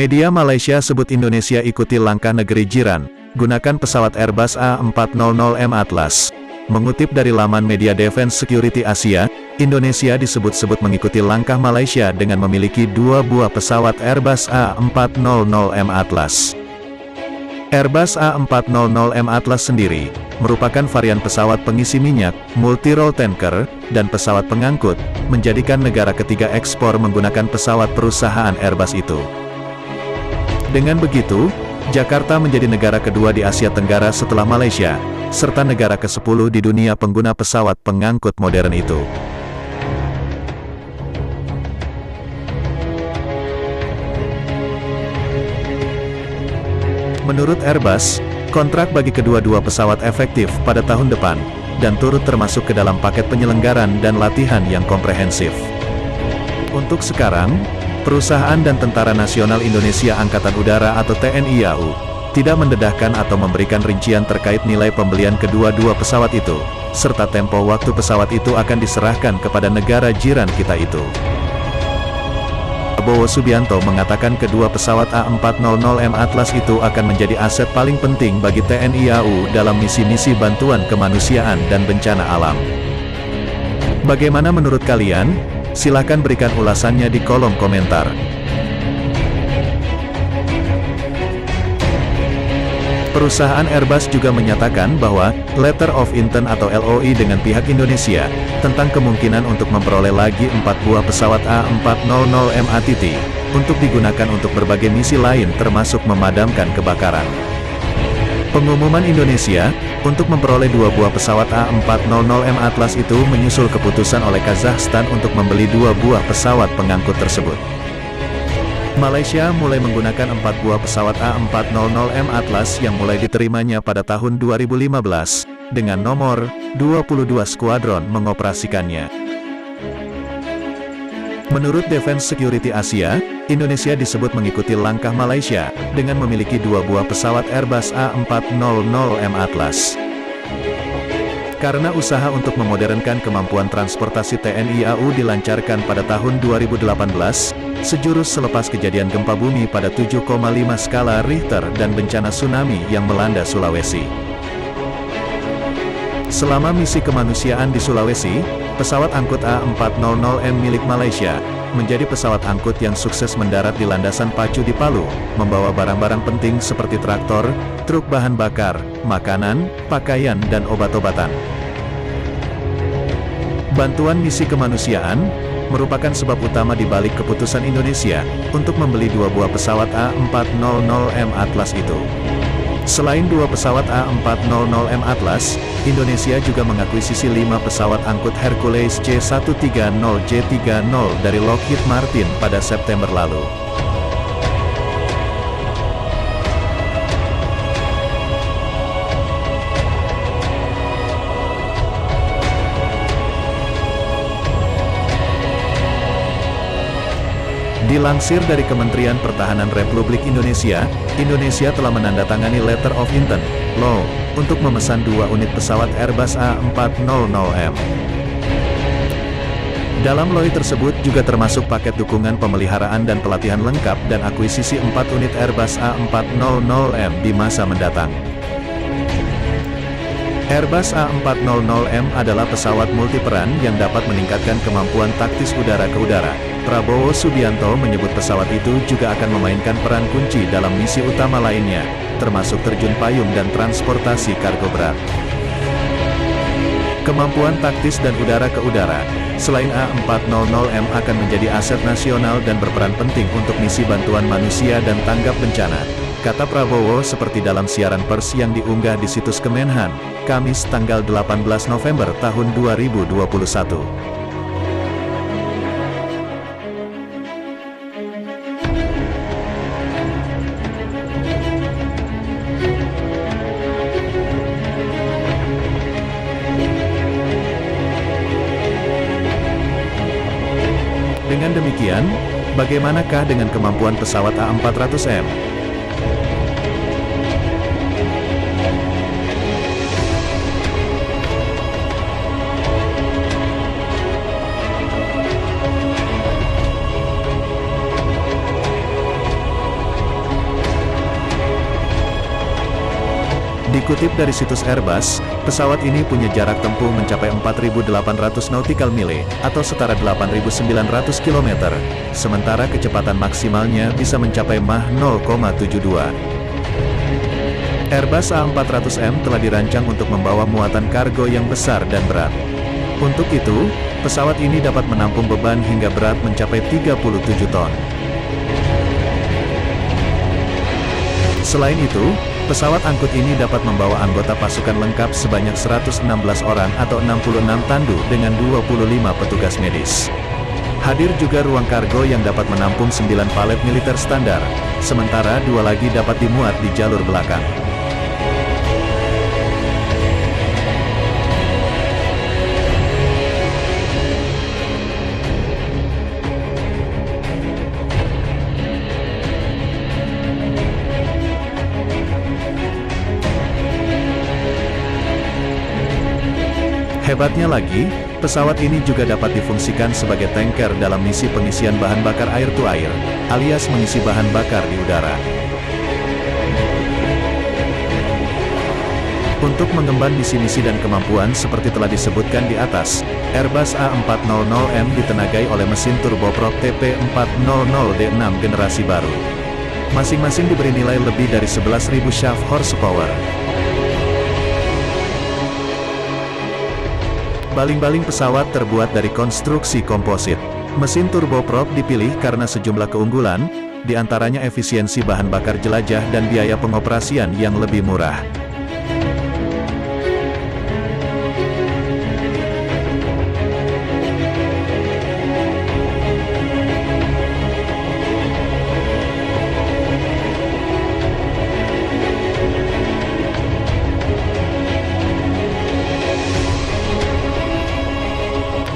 Media Malaysia sebut Indonesia ikuti langkah negeri jiran, gunakan pesawat Airbus A400M Atlas. Mengutip dari laman media Defense Security Asia, Indonesia disebut-sebut mengikuti langkah Malaysia dengan memiliki 2 buah pesawat Airbus A400M Atlas. Airbus A400M Atlas sendiri merupakan varian pesawat pengisi minyak, multi-role tanker, dan pesawat pengangkut, menjadikan negara ketiga ekspor menggunakan pesawat perusahaan Airbus itu. Dengan begitu, Jakarta menjadi negara kedua di Asia Tenggara setelah Malaysia, serta negara ke-10 di dunia pengguna pesawat pengangkut modern itu. Menurut Airbus, kontrak bagi kedua-dua pesawat efektif pada tahun depan, dan turut termasuk ke dalam paket penyelenggaran dan latihan yang komprehensif. Untuk sekarang, Perusahaan dan Tentara Nasional Indonesia Angkatan Udara atau TNI AU, tidak mendedahkan atau memberikan rincian terkait nilai pembelian kedua-dua pesawat itu, serta tempo waktu pesawat itu akan diserahkan kepada negara jiran kita itu. Prabowo Subianto mengatakan kedua pesawat A400M Atlas itu akan menjadi aset paling penting bagi TNI AU dalam misi-misi bantuan kemanusiaan dan bencana alam. Bagaimana menurut kalian? Silakan berikan ulasannya di kolom komentar. Perusahaan Airbus juga menyatakan bahwa Letter of Intent atau LOI dengan pihak Indonesia tentang kemungkinan untuk memperoleh lagi 4 buah pesawat A400M ATT untuk digunakan untuk berbagai misi lain termasuk memadamkan kebakaran. Pengumuman Indonesia untuk memperoleh 2 buah pesawat A400M Atlas itu menyusul keputusan oleh Kazakhstan untuk membeli 2 buah pesawat pengangkut tersebut. Malaysia mulai menggunakan 4 buah pesawat A400M Atlas yang mulai diterimanya pada tahun 2015, dengan nomor 22 skuadron mengoperasikannya. Menurut Defense Security Asia, Indonesia disebut mengikuti langkah Malaysia, dengan memiliki 2 buah pesawat Airbus A400M Atlas. Karena usaha untuk memodernkan kemampuan transportasi TNI AU dilancarkan pada tahun 2018, sejurus selepas kejadian gempa bumi pada 7,5 skala Richter dan bencana tsunami yang melanda Sulawesi. Selama misi kemanusiaan di Sulawesi, pesawat angkut A400M milik Malaysia menjadi pesawat angkut yang sukses mendarat di landasan pacu di Palu, membawa barang-barang penting seperti traktor, truk bahan bakar, makanan, pakaian dan obat-obatan. Bantuan misi kemanusiaan merupakan sebab utama di balik keputusan Indonesia untuk membeli 2 buah pesawat A400M Atlas itu. Selain 2 pesawat A400M Atlas, Indonesia juga mengakuisisi 5 pesawat angkut Hercules C-130J-30 dari Lockheed Martin pada September lalu. Dilansir dari Kementerian Pertahanan Republik Indonesia, Indonesia telah menandatangani Letter of Intent, LOI, untuk memesan 2 unit pesawat Airbus A400M. Dalam LOI tersebut juga termasuk paket dukungan pemeliharaan dan pelatihan lengkap dan akuisisi 4 unit Airbus A400M di masa mendatang. Airbus A400M adalah pesawat multiperan yang dapat meningkatkan kemampuan taktis udara ke udara. Prabowo Subianto menyebut pesawat itu juga akan memainkan peran kunci dalam misi utama lainnya, termasuk terjun payung dan transportasi kargo berat. Kemampuan taktis dan udara ke udara, selain A400M akan menjadi aset nasional dan berperan penting untuk misi bantuan manusia dan tanggap bencana, kata Prabowo seperti dalam siaran pers yang diunggah di situs Kemenhan, Kamis tanggal 18 November tahun 2021. Dengan demikian, bagaimanakah dengan kemampuan pesawat A400M? Dikutip dari situs Airbus, pesawat ini punya jarak tempuh mencapai 4.800 nautical mile, atau setara 8.900 km, sementara kecepatan maksimalnya bisa mencapai Mach 0,72. Airbus A400M telah dirancang untuk membawa muatan kargo yang besar dan berat. Untuk itu, pesawat ini dapat menampung beban hingga berat mencapai 37 ton. Selain itu, pesawat angkut ini dapat membawa anggota pasukan lengkap sebanyak 116 orang atau 66 tandu dengan 25 petugas medis. Hadir juga ruang kargo yang dapat menampung 9 palet militer standar, sementara 2 lagi dapat dimuat di jalur belakang. Hebatnya lagi, pesawat ini juga dapat difungsikan sebagai tanker dalam misi pengisian bahan bakar air-to-air, alias mengisi bahan bakar di udara. Untuk mengemban misi-misi dan kemampuan seperti telah disebutkan di atas, Airbus A400M ditenagai oleh mesin turboprop TP400D6 generasi baru. Masing-masing diberi nilai lebih dari 11.000 shaft horsepower. Baling-baling pesawat terbuat dari konstruksi komposit. Mesin turboprop dipilih karena sejumlah keunggulan, di antaranya efisiensi bahan bakar jelajah dan biaya pengoperasian yang lebih murah.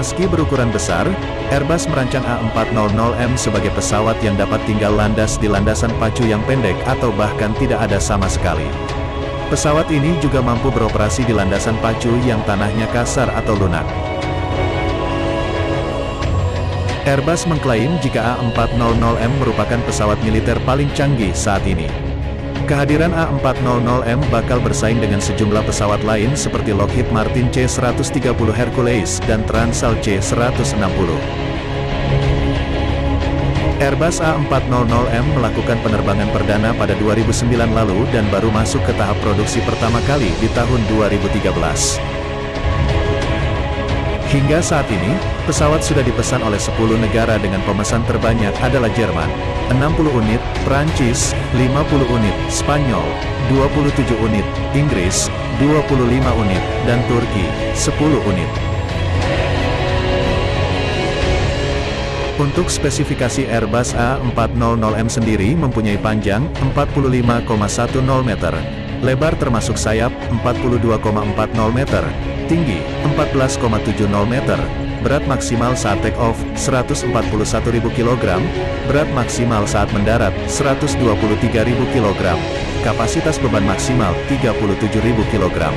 Meski berukuran besar, Airbus merancang A400M sebagai pesawat yang dapat tinggal landas di landasan pacu yang pendek atau bahkan tidak ada sama sekali. Pesawat ini juga mampu beroperasi di landasan pacu yang tanahnya kasar atau lunak. Airbus mengklaim jika A400M merupakan pesawat militer paling canggih saat ini. Kehadiran A400M bakal bersaing dengan sejumlah pesawat lain seperti Lockheed Martin C-130 Hercules dan Transall C-160. Airbus A400M melakukan penerbangan perdana pada 2009 lalu dan baru masuk ke tahap produksi pertama kali di tahun 2013. Hingga saat ini, pesawat sudah dipesan oleh 10 negara dengan pemesan terbanyak adalah Jerman, 60 unit, Prancis, 50 unit, Spanyol, 27 unit, Inggris, 25 unit, dan Turki, 10 unit. Untuk spesifikasi Airbus A400M sendiri mempunyai panjang 45,10 meter, lebar termasuk sayap 42,40 meter, tinggi 14,70 meter, berat maksimal saat take off 141.000 kg, berat maksimal saat mendarat 123.000 kg, kapasitas beban maksimal 37.000 kg.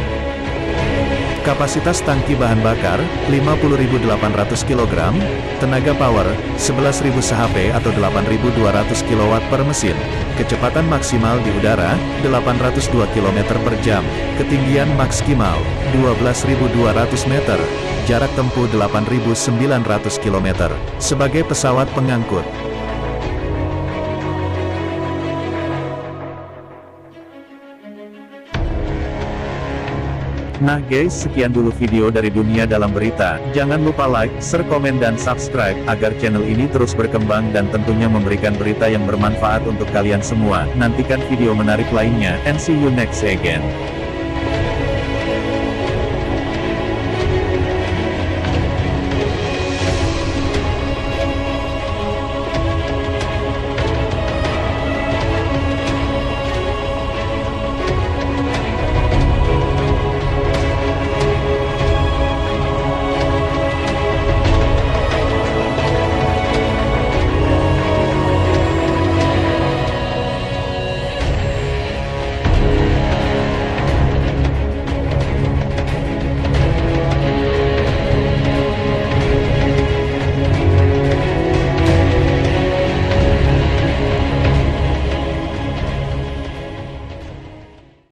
Kapasitas tangki bahan bakar 50.800 kg, tenaga power 11.000 HP atau 8.200 kW per mesin, kecepatan maksimal di udara 802 km per jam, ketinggian maksimal 12.200 meter, jarak tempuh 8.900 km, sebagai pesawat pengangkut. Nah guys, sekian dulu video dari Dunia Dalam Berita. Jangan lupa like, share, komen, dan subscribe, agar channel ini terus berkembang dan tentunya memberikan berita yang bermanfaat untuk kalian semua. Nantikan video menarik lainnya, and see you next again.